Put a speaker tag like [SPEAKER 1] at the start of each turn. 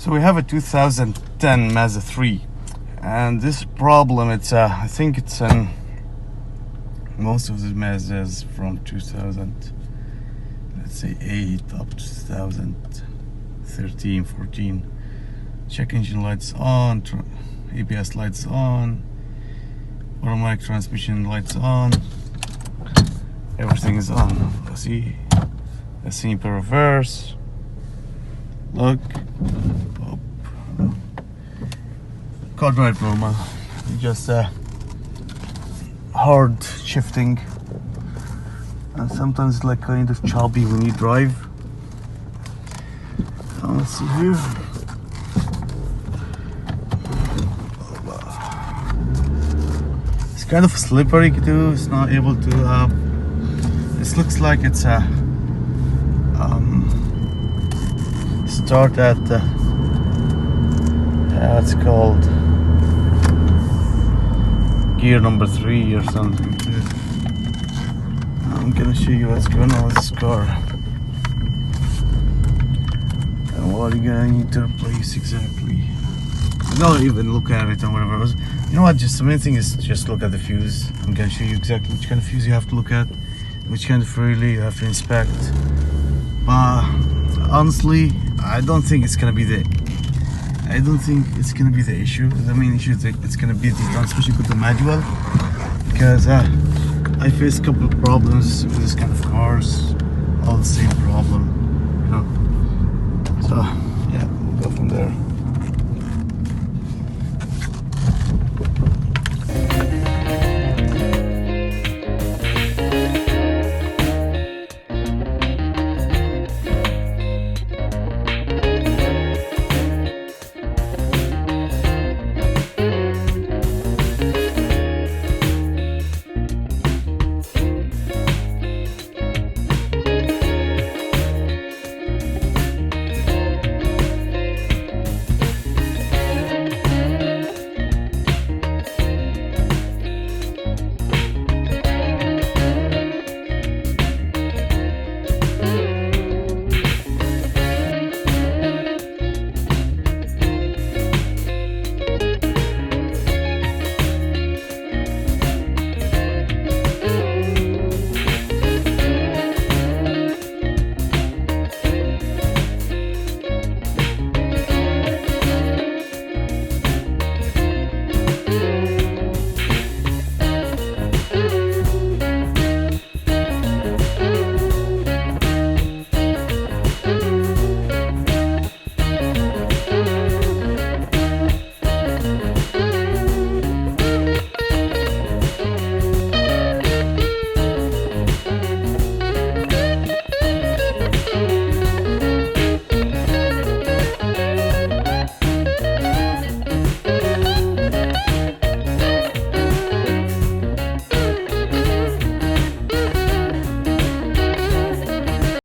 [SPEAKER 1] So we have a 2010 Mazda 3, and this problem, it's I think it's most of the Mazdas from 2000, let's say 8 up to 2013, 14. Check engine lights on, ABS lights on, automatic transmission lights on, everything is on. See, simple reverse, look, up, car drive normal, just hard shifting, and sometimes it's like kind of choppy when you drive. Let's see here. It's kind of slippery too. It's not able to. This looks like it's a start at it's called gear number 3 or something. I'm gonna show you what's going on with this car and what you're gonna need to replace exactly. Don't even look at it or whatever it was. You know what, just the main thing is just look at the fuse. I'm gonna show you exactly which kind of fuse you have to look at, which kind of relay you have to inspect. But honestly, I don't think it's gonna be the issue. The main issue is that it's gonna be the transmission with the manual, because I faced a couple of problems with this kind of cars, all the same problem, you know. So yeah, we'll go from there.